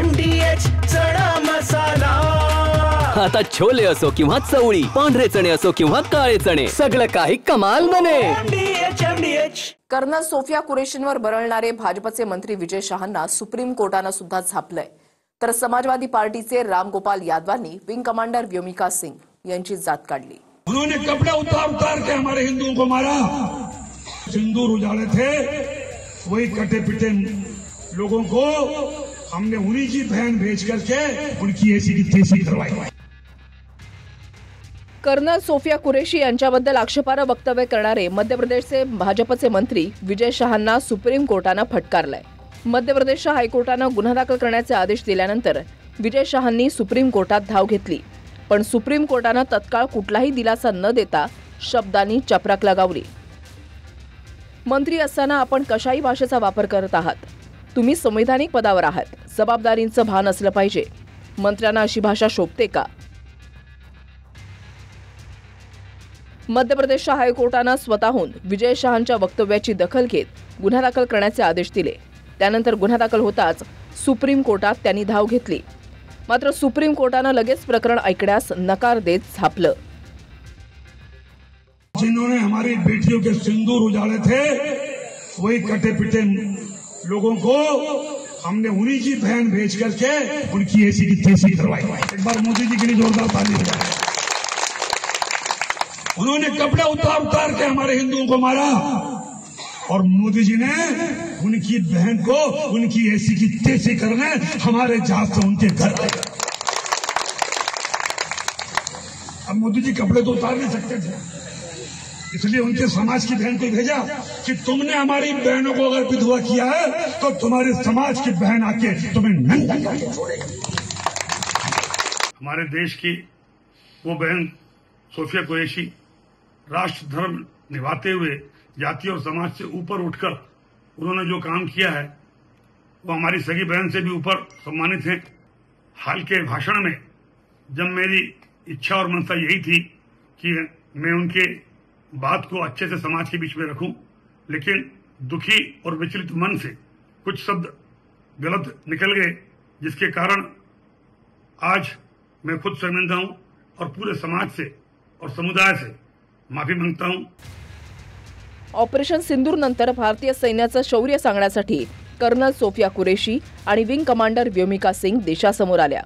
MDH चणा मसाला। आता छोले असो किंवा चवळी, पांढरे चणे असो किंवा काळे चणे, सगळं काही कमाल बने। MDH। कर्नल सोफिया कुरेशींवर बरळणारे भाजपचे मंत्री विजय शहांना सुप्रीम कोर्टाने सुद्धा झापलंय। तर समाजवादी पार्टीचे रामगोपाल यादवांनी विंग कमांडर व्योमिका सिंह यांची जात काढली। उन्होंने कपड़े उतार के हमारे हिंदुओं को मारा, सिंदूर उजाड़े थे, वही कटे पिटे लोगों को हमने उन्हीं की बहन भेज करके उनकी ऐसी की तैसी करवाई। कर्नल सोफिया कुरेशी यांच्याबद्दल आक्षेपार्ह वक्तव्य करणारे मध्य प्रदेशचे भाजपचे मंत्री विजय शहांना सुप्रीम कोर्टाने फटकारलंय। मध्य प्रदेश हायकोर्टाने गुन्हा दाखल करण्याचे आदेश दिल्यानंतर विजय शहांनी सुप्रीम कोर्टात धाव घेतली, पण सुप्रीम कोर्टाने तत्काळ कुठलाही दिलासा न देता शब्दांनी चपराक लगावली। मंत्री असताना आपण कशाही भाषेचा वापर करत आहात, तुम्ही संवैधानिक पदावर आहात, जबाबदारीचं भान असलं पाहिजे। मंत्र्यांना अशी भाषा शोभते का? मध्य प्रदेश हायकोर्टाने स्वतःहून विजय शहांच्या वक्तव्याची दखल घेत गुन्हा दाखल करण्याचे आदेश दिले। त्यानंतर गुन्हा दाखल होताच सुप्रीम कोर्टात त्यांनी धाव घेतली, मात्र सुप्रीम कोर्टाने लगेच प्रकरण ऐकण्यास नकार देत झापलं। जिन्होंने हमारी बेटियों के सिंदूर उजाड़े थे, वही कटे पिटे लोगों को हमने उन्हीं की बहन भेज करके उनकी ऐसी की तैसी करवाई। एक बार मोदी जी के लिए जोरदार ताली बजाएं। उन्होंने कपड़े उतार के हमारे हिंदुओं को मारा और मोदी जी ने उनकी बहन को उनकी ऐसी की तैसी करने हमारे जहाज से उनके घर आए। अब मोदी जी कपड़े तो उतार नहीं सकते थे, इसलिए उनके समाज की बहन को भेजा कि तुमने हमारी बहनों को अगर विधवा किया है तो तुम्हारे समाज की बहन आके तुम्हें नंगा करके छोड़ेगी। हमारे देश की वो बहन सोफिया कुरैशी राष्ट्र धर्म निभाते हुए जाति और समाज से ऊपर उठकर उन्होंने जो काम किया है वो हमारी सगी बहन से भी ऊपर सम्मानित हैं। हाल के भाषण में जब मेरी इच्छा और मनसा यही थी कि मैं उनके बात को अच्छे से समाज के बीच में रखूं, लेकिन दुखी और विचलित मन से कुछ शब्द गलत निकल गए, जिसके कारण आज मैं खुद शर्मिंदा हूं और पूरे समाज से और समुदाय से माफी मांगता हूं। ऑपरेशन सिंदूर नंतर भारतीय सैन्याचं शौर्य सांगण्यासाठी कर्नल सोफिया कुरेशी आणि विंग कमांडर व्योमिका सिंह देशासमोर आल्या।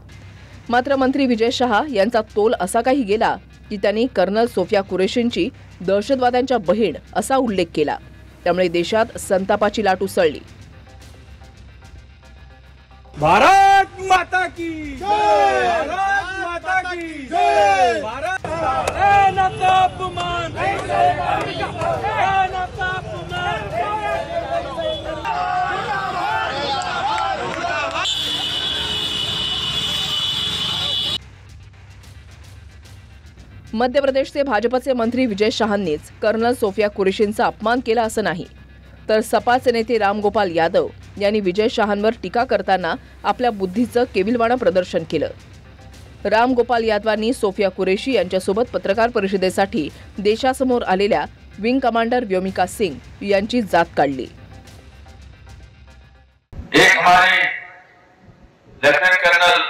मात्र मंत्री विजय शहा यांचा तोल असा काही गेला की त्यांनी कर्नल सोफिया कुरेशींची दहशतवाद्यांच्या बहीण असा उल्लेख केला। त्यामुळे देशात संतापाची लाट उसळली। भारत माता की जय, भारत माता की जय, भारत मध्य प्रदेशचे भाजपचे मंत्री विजय शहांनीच कर्नल सोफिया कुरेशींचा अपमान केला असं नाही, तर सपाचे नेते रामगोपाल यादव यांनी विजय शहांवर टीका करताना आपल्या बुद्धीचं केविलवाणं प्रदर्शन केलं। रामगोपाल यादवांनी सोफिया कुरेशी यांच्यासोबत पत्रकार परिषदेसाठी देशासमोर आलेल्या विंग कमांडर व्योमिका सिंह यांची जात काढली। एक हमारे लेफ्टिनेंट कर्नल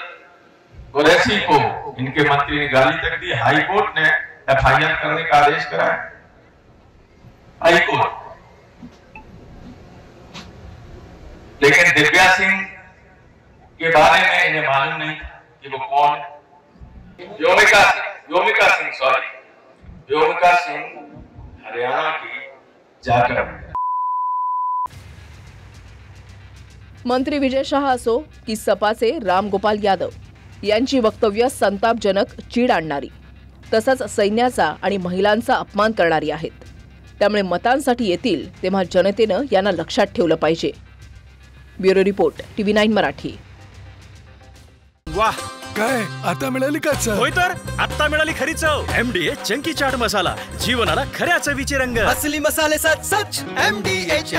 कुरैशी को इनके मंत्री ने गाली तक दी, हाई कोर्ट ने एफआईआर करने का आदेश कराया। हाई कोर्ट, लेकिन दिव्या सिंह के बारे में इन्हें मालूम नहीं कि वो कौन है। व्योमिका सिंह हरियाणा की जाकर मंत्री विजय शहा असो की सपाचे रामगोपाल यादव यांची वक्तव्य संतापजनक, चीड आणणारी, तसंच सैन्याचा आणि महिलांचा अपमान करणारी आहेत। त्यामुळे मतांसाठी येतील तेव्हा जनतेनं यांना लक्षात ठेवलं पाहिजे। Bureau report, TV9 Marathi. वाह, काय आता मिळाली का चव? होय तर आता मिळाली खरी चव। MDH चंकी चाट मसाला, जीवनाला खऱ्या चवीचे रंग। असली मसाले सच MDH